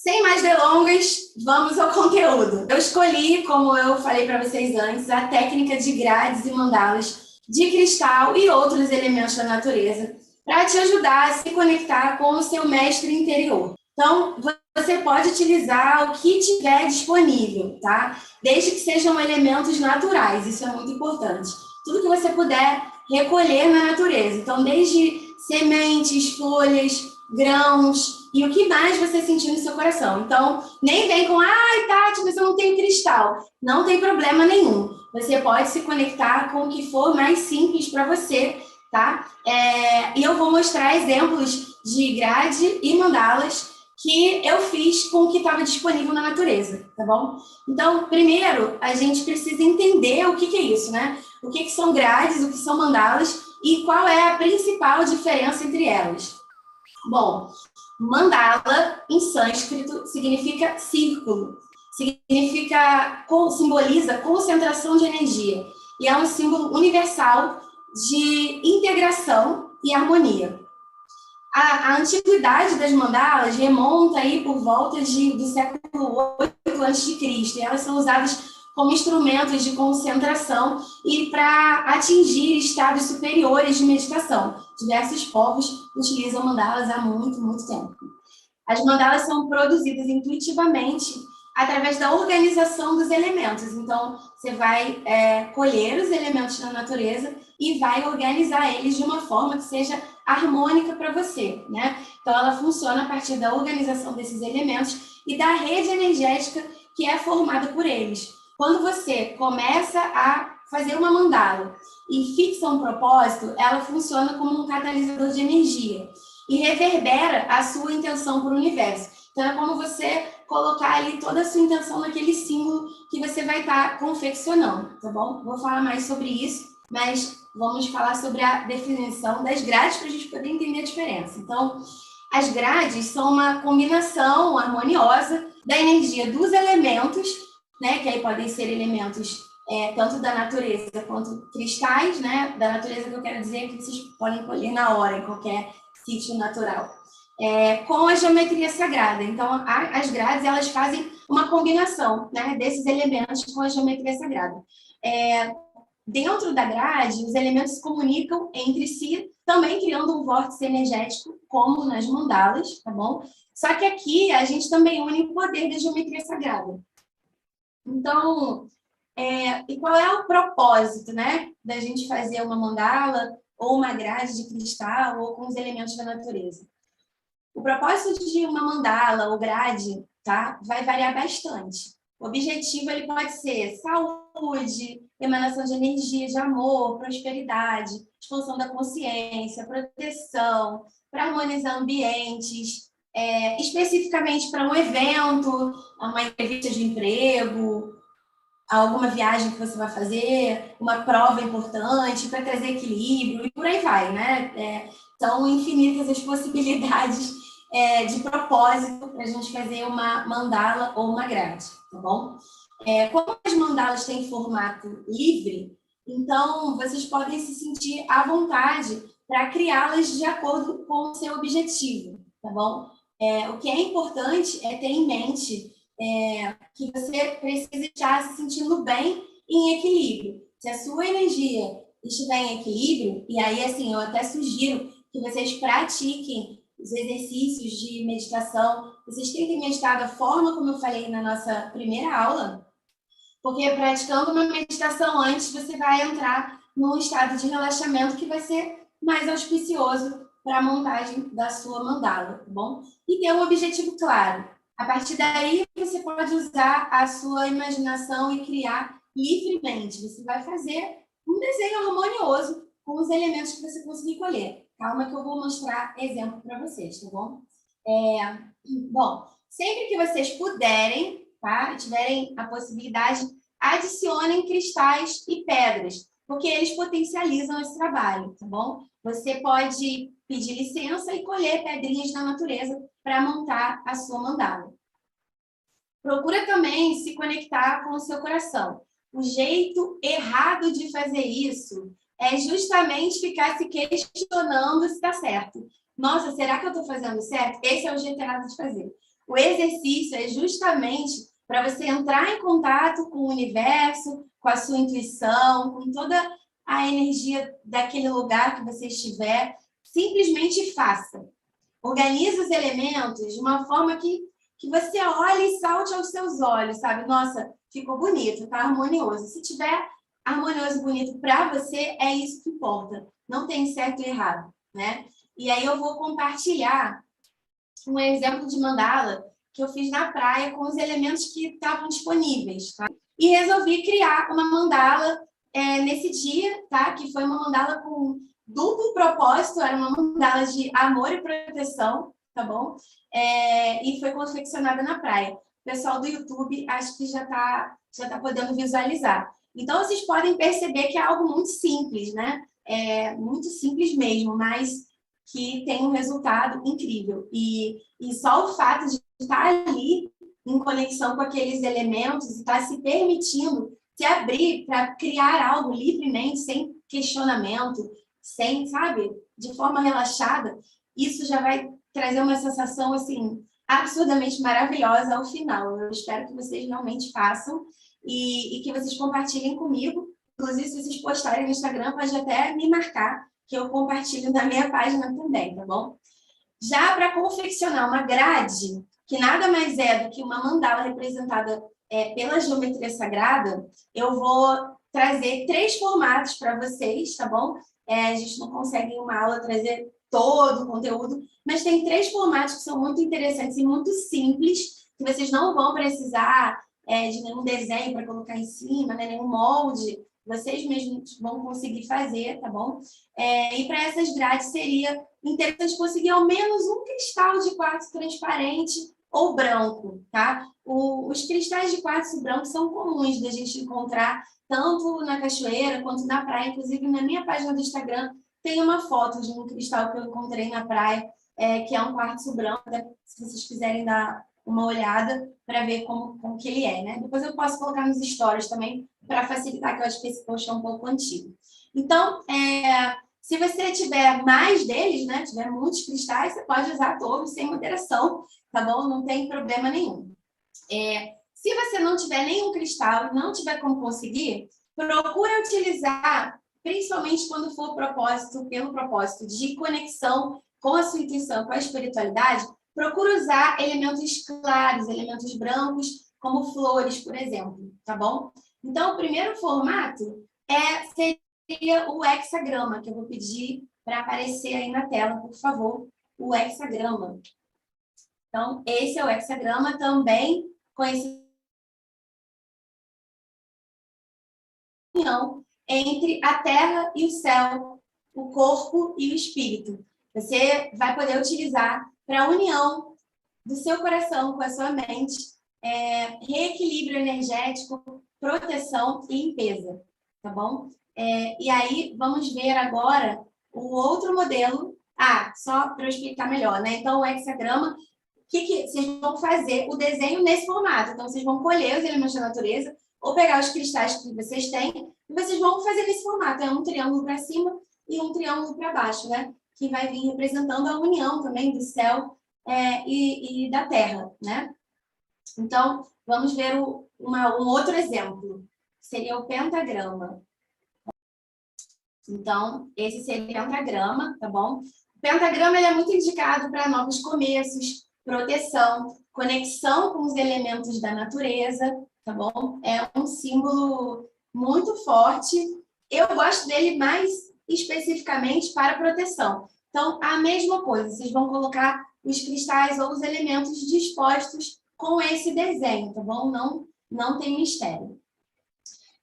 Sem mais delongas, vamos ao conteúdo. Eu escolhi, como eu falei para vocês antes, a técnica de grades e mandalas de cristal e outros elementos da natureza para te ajudar a se conectar com o seu mestre interior. Então, você pode utilizar o que tiver disponível, tá? Desde que sejam elementos naturais, isso é muito importante. Tudo que você puder recolher na natureza. Então, desde sementes, folhas, grãos e o que mais você sentir no seu coração. Então, nem vem com, ai, Tati, mas eu não tenho cristal. Não tem problema nenhum. Você pode se conectar com o que for mais simples para você, tá? E eu vou mostrar exemplos de grade e mandalas que eu fiz com o que estava disponível na natureza, tá bom? Então, primeiro, a gente precisa entender o que é isso, né? O que são grades, o que são mandalas e qual é a principal diferença entre elas. Bom, mandala, em sânscrito, significa círculo, simboliza concentração de energia e é um símbolo universal de integração e harmonia. A antiguidade das mandalas remonta aí por volta do século VIII a.C. e elas são usadas como instrumentos de concentração e para atingir estados superiores de meditação. Diversos povos utilizam mandalas há muito, muito tempo. As mandalas são produzidas intuitivamente através da organização dos elementos. Então, você vai colher os elementos da natureza e vai organizar eles de uma forma que seja harmônica para você, né? Então, ela funciona a partir da organização desses elementos e da rede energética que é formada por eles. Quando você começa a fazer uma mandala e fixa um propósito, ela funciona como um catalisador de energia e reverbera a sua intenção para o universo. Então, é como você colocar ali toda a sua intenção naquele símbolo que você vai estar confeccionando, tá bom? Vou falar mais sobre isso, mas vamos falar sobre a definição das grades para a gente poder entender a diferença. Então, as grades são uma combinação harmoniosa da energia dos elementos, né? Que aí podem ser elementos tanto da natureza quanto cristais, né? Da natureza que eu quero dizer que vocês podem colher na hora, em qualquer sítio natural. Com a geometria sagrada. Então, as grades, elas fazem uma combinação, né, desses elementos com a geometria sagrada. Dentro da grade, os elementos se comunicam entre si, também criando um vórtice energético, como nas mandalas, tá bom? Só que aqui, a gente também une o poder da geometria sagrada. Então, e qual é o propósito, né, da gente fazer uma mandala ou uma grade de cristal ou com os elementos da natureza? O propósito de uma mandala ou grade, tá, vai variar bastante. O objetivo ele pode ser saúde, emanação de energia, de amor, prosperidade, expansão da consciência, proteção, para harmonizar ambientes, especificamente para um evento, uma entrevista de emprego, alguma viagem que você vai fazer, uma prova importante, para trazer equilíbrio, e por aí vai, né? São infinitas as possibilidades de propósito para a gente fazer uma mandala ou uma grade, tá bom? Como as mandalas têm formato livre, então vocês podem se sentir à vontade para criá-las de acordo com o seu objetivo, tá bom? O que é importante é ter em mente que você precisa estar se sentindo bem em equilíbrio. Se a sua energia estiver em equilíbrio, e aí, assim, eu até sugiro que vocês pratiquem os exercícios de meditação, vocês tentem meditar da forma como eu falei na nossa primeira aula, porque praticando uma meditação antes, você vai entrar num estado de relaxamento que vai ser mais auspicioso para a montagem da sua mandala, tá bom? E ter um objetivo claro. A partir daí, você pode usar a sua imaginação e criar livremente. Você vai fazer um desenho harmonioso com os elementos que você conseguir colher. Calma que eu vou mostrar exemplo para vocês, tá bom? Bom, sempre que vocês puderem, tá? Tiverem a possibilidade, adicionem cristais e pedras, porque eles potencializam esse trabalho, tá bom? Você pode pedir licença e colher pedrinhas da natureza para montar a sua mandala. Procura também se conectar com o seu coração. O jeito errado de fazer isso é justamente ficar se questionando se está certo. Nossa, será que eu estou fazendo certo? Esse é o jeito errado de fazer. o exercício é justamente para você entrar em contato com o universo, com a sua intuição, com toda a energia daquele lugar que você estiver. Simplesmente faça. Organize os elementos de uma forma que você olhe e salte aos seus olhos, sabe? Nossa, ficou bonito, tá harmonioso. Se tiver harmonioso e bonito para você, é isso que importa. Não tem certo e errado, né? E aí eu vou compartilhar um exemplo de mandala que eu fiz na praia com os elementos que estavam disponíveis, tá? E resolvi criar uma mandala nesse dia, tá? Que foi uma mandala com duplo propósito, era uma mandala de amor e proteção, tá bom? E foi confeccionada na praia. O pessoal do YouTube acho que já tá podendo visualizar. Então, vocês podem perceber que é algo muito simples, né? Muito simples mesmo, mas que tem um resultado incrível. E só o fato de estar ali em conexão com aqueles elementos e estar se permitindo se abrir para criar algo livremente, sem questionamento, sem, sabe, de forma relaxada, isso já vai trazer uma sensação, assim, absurdamente maravilhosa ao final. Eu espero que vocês realmente façam e que vocês compartilhem comigo. Inclusive, se vocês postarem no Instagram, pode até me marcar, que eu compartilho na minha página também, tá bom? Já para confeccionar uma grade, que nada mais é do que uma mandala representada pela geometria sagrada, eu vou trazer 3 formatos para vocês, tá bom? A gente não consegue em uma aula trazer todo o conteúdo, mas tem 3 formatos que são muito interessantes e muito simples, que vocês não vão precisar de nenhum desenho para colocar em cima, né? Nenhum molde, vocês mesmos vão conseguir fazer, tá bom? E para essas grades seria interessante conseguir ao menos um cristal de quartzo transparente ou branco, tá? Os cristais de quartzo branco são comuns da gente encontrar tanto na cachoeira quanto na praia. Inclusive, na minha página do Instagram tem uma foto de um cristal que eu encontrei na praia, que é um quartzo branco, se vocês quiserem dar uma olhada para ver como que ele é, né? Depois eu posso colocar nos stories também para facilitar, que eu acho que esse post é um pouco antigo. Então, se você tiver mais deles, né, tiver muitos cristais, você pode usar todos sem moderação, tá bom? Não tem problema nenhum. Se você não tiver nenhum cristal e não tiver como conseguir, procura utilizar, principalmente quando for pelo propósito de conexão com a sua intuição, com a espiritualidade, procura usar elementos claros, elementos brancos, como flores, por exemplo, tá bom? Então, o primeiro formato seria o hexagrama, que eu vou pedir para aparecer aí na tela, por favor, o hexagrama. Então, esse é o hexagrama, também conhecido como união entre a terra e o céu, o corpo e o espírito. Você vai poder utilizar para a união do seu coração com a sua mente, reequilíbrio energético, proteção e limpeza, tá bom? E aí, vamos ver agora o outro modelo. Só para eu explicar melhor, né? Então, o hexagrama, que vocês vão fazer o desenho nesse formato. Então, vocês vão colher os elementos da natureza ou pegar os cristais que vocês têm e vocês vão fazer nesse formato. É um triângulo para cima e um triângulo para baixo, né? Que vai vir representando a união também do céu e da terra, né? Então, vamos ver um outro exemplo. Seria o pentagrama. Então, esse seria o pentagrama, tá bom? O pentagrama ele é muito indicado para novos começos, proteção, conexão com os elementos da natureza, tá bom? É um símbolo muito forte. Eu gosto dele mais especificamente para proteção. Então, a mesma coisa, vocês vão colocar os cristais ou os elementos dispostos com esse desenho, tá bom? Não tem mistério.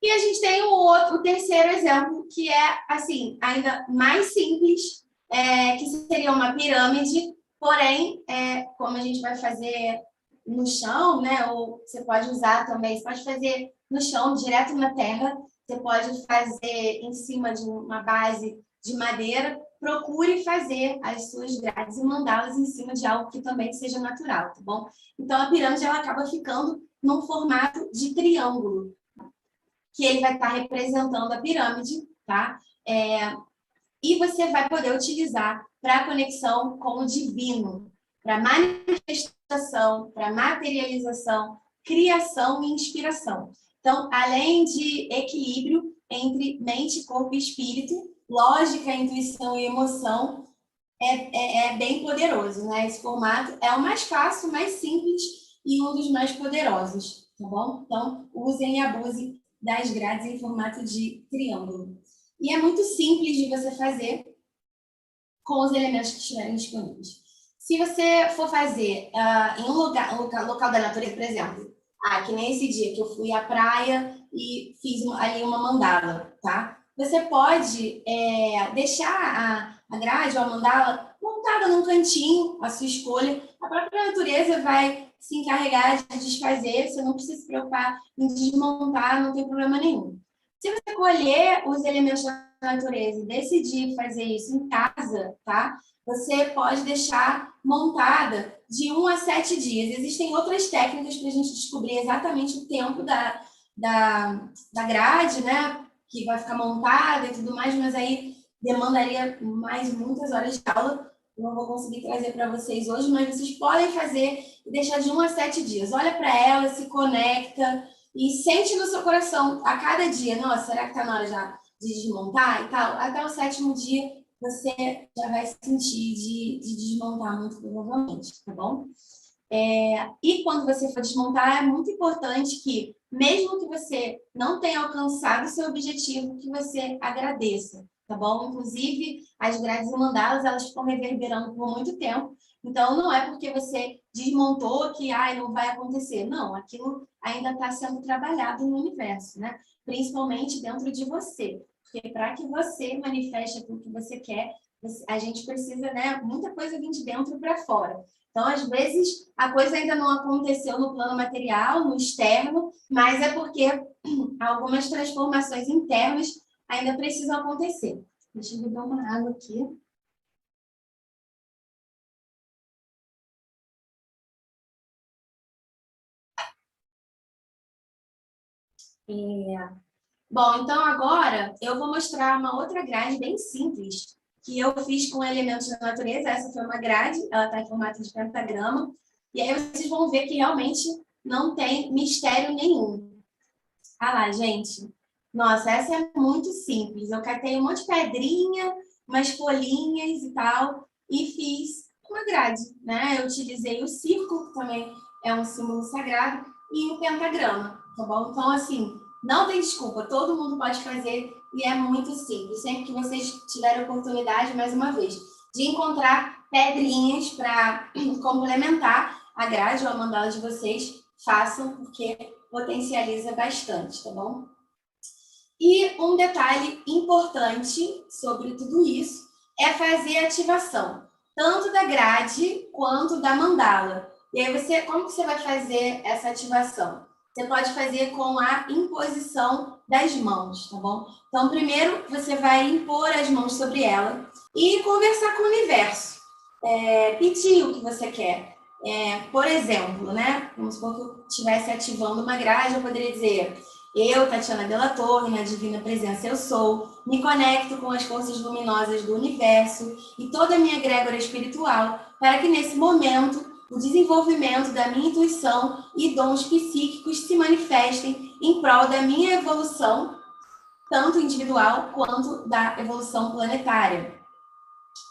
E a gente tem o terceiro exemplo, que é, assim, ainda mais simples, que seria uma pirâmide, porém, como a gente vai fazer no chão, né? Ou você pode usar também, você pode fazer no chão, direto na terra, você pode fazer em cima de uma base de madeira, procure fazer as suas grades e mandá-las em cima de algo que também seja natural, tá bom? Então, a pirâmide, ela acaba ficando num formato de triângulo, que ele vai estar representando a pirâmide, tá? E você vai poder utilizar para conexão com o divino, para manifestar para materialização, criação e inspiração. Então, além de equilíbrio entre mente, corpo e espírito, lógica, intuição e emoção, é bem poderoso, né? Esse formato é o mais fácil, mais simples e um dos mais poderosos, tá bom? Então, usem e abusem das grades em formato de triângulo. E é muito simples de você fazer com os elementos que estiverem disponíveis. Se você for fazer em um local da natureza, por exemplo, que nem esse dia que eu fui à praia e fiz ali uma mandala, tá? Você pode deixar a grade ou a mandala montada num cantinho, a sua escolha. A própria natureza vai se encarregar de desfazer, você não precisa se preocupar em desmontar, não tem problema nenhum. Se você colher os elementos da natureza e decidir fazer isso em casa, tá? Você pode deixar montada de 1 a 7 dias. Existem outras técnicas para a gente descobrir exatamente o tempo da grade, né? Que vai ficar montada e tudo mais, mas aí demandaria muitas horas de aula. Não vou conseguir trazer para vocês hoje, mas vocês podem fazer e deixar de 1 a 7 dias. Olha para ela, se conecta e sente no seu coração a cada dia. Nossa, será que está na hora já de desmontar e tal? Até o 7º dia você já vai sentir de desmontar muito provavelmente, tá bom? E quando você for desmontar, é muito importante que, mesmo que você não tenha alcançado o seu objetivo, que você agradeça, tá bom? Inclusive, as grades e mandalas, elas ficam reverberando por muito tempo, então não é porque você desmontou que não vai acontecer. Não, aquilo ainda está sendo trabalhado no universo, né? Principalmente dentro de você. Porque para que você manifeste aquilo que você quer, a gente precisa, né? Muita coisa vir de dentro para fora. Então, às vezes, a coisa ainda não aconteceu no plano material, no externo, mas é porque algumas transformações internas ainda precisam acontecer. Deixa eu beber uma água aqui. Bom, então agora eu vou mostrar uma outra grade bem simples que eu fiz com elementos da natureza. Essa foi uma grade, ela está em formato de pentagrama. E aí vocês vão ver que realmente não tem mistério nenhum. Lá, gente. Nossa, essa é muito simples. Eu catei um monte de pedrinha, umas folhinhas e tal, e fiz uma grade, né? Eu utilizei o círculo, que também é um símbolo sagrado, e o pentagrama, tá bom? Então, assim, não tem desculpa, todo mundo pode fazer e é muito simples. Sempre que vocês tiverem oportunidade, mais uma vez, de encontrar pedrinhas para complementar a grade ou a mandala de vocês, façam, porque potencializa bastante, tá bom? E um detalhe importante sobre tudo isso é fazer a ativação, tanto da grade quanto da mandala. E aí, como que você vai fazer essa ativação? Você pode fazer com a imposição das mãos, tá bom? Então, primeiro, você vai impor as mãos sobre ela e conversar com o universo. Pedir o que você quer. Por exemplo, né? Vamos supor que eu estivesse ativando uma grade, eu poderia dizer: eu, Tatiana Della Torre, na Divina Presença eu sou, me conecto com as forças luminosas do universo e toda a minha egrégora espiritual, para que nesse momento o desenvolvimento da minha intuição e dons psíquicos se manifestem em prol da minha evolução, tanto individual quanto da evolução planetária.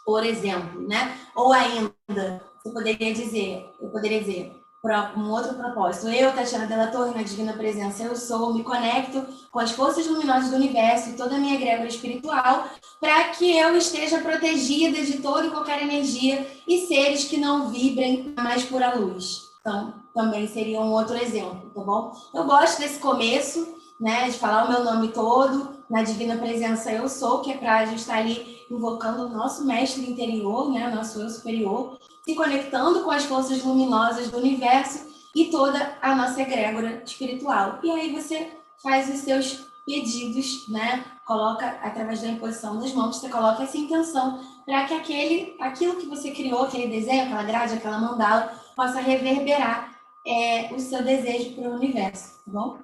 Por exemplo, né? Ou ainda, eu poderia dizer, um outro propósito: eu, Tatiana Della Torre, na Divina Presença eu sou, me conecto com as forças luminosas do universo e toda a minha egrégora espiritual, para que eu esteja protegida de toda e qualquer energia e seres que não vibrem na mais pura luz. Então, também seria um outro exemplo, tá bom? Eu gosto desse começo, né, de falar o meu nome todo, na Divina Presença eu sou, que é para a gente estar ali invocando o nosso mestre interior, né, o nosso eu superior, se conectando com as forças luminosas do universo e toda a nossa egrégora espiritual. E aí você faz os seus pedidos, né? Coloca, através da imposição das mãos, você coloca essa intenção para que aquilo que você criou, aquele desenho, aquela grade, aquela mandala, possa reverberar o seu desejo para o universo, tá bom?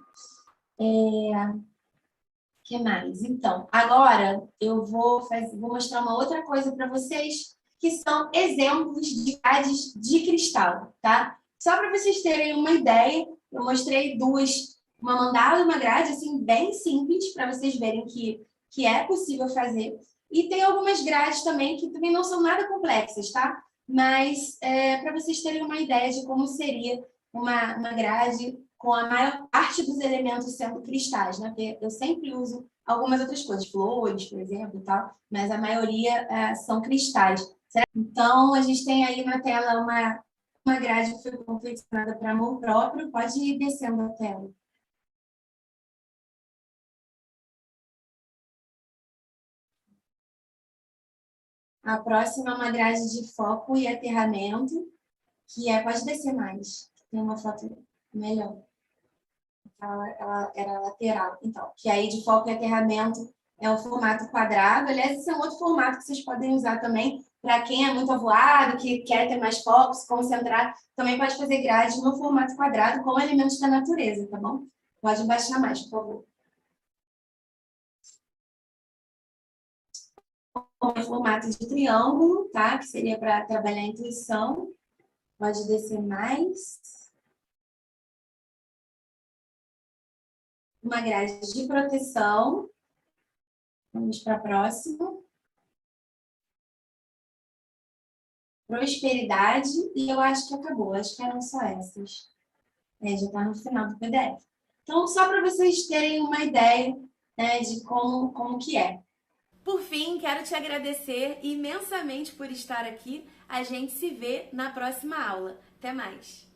Que mais? Então, agora eu vou mostrar uma outra coisa para vocês, que são exemplos de grades de cristal, tá? Só para vocês terem uma ideia, eu mostrei duas, uma mandala e uma grade, assim, bem simples, para vocês verem que é possível fazer. E tem algumas grades também que também não são nada complexas, tá? Mas para vocês terem uma ideia de como seria uma grade com a maior parte dos elementos sendo cristais, né? Porque eu sempre uso algumas outras coisas, flores, por exemplo, e tal, mas a maioria são cristais. Então, a gente tem aí na tela uma grade que foi confeccionada para amor próprio. Pode ir descendo a tela. A próxima é uma grade de foco e aterramento, que pode descer mais. Tem uma foto melhor. Ela era lateral. Então, que aí de foco e aterramento é o formato quadrado. Aliás, esse é um outro formato que vocês podem usar também para quem é muito avoado, que quer ter mais foco, se concentrar. Também pode fazer grade no formato quadrado com elementos da natureza, tá bom? Pode baixar mais, por favor. Em formato de triângulo, tá? Que seria para trabalhar a intuição. Pode descer mais. Uma grade de proteção. Vamos para a próxima. Prosperidade. E eu acho que acabou. Acho que eram só essas. Já está no final do PDF. Então, só para vocês terem uma ideia, né, de como que é. Por fim, quero te agradecer imensamente por estar aqui. A gente se vê na próxima aula. Até mais!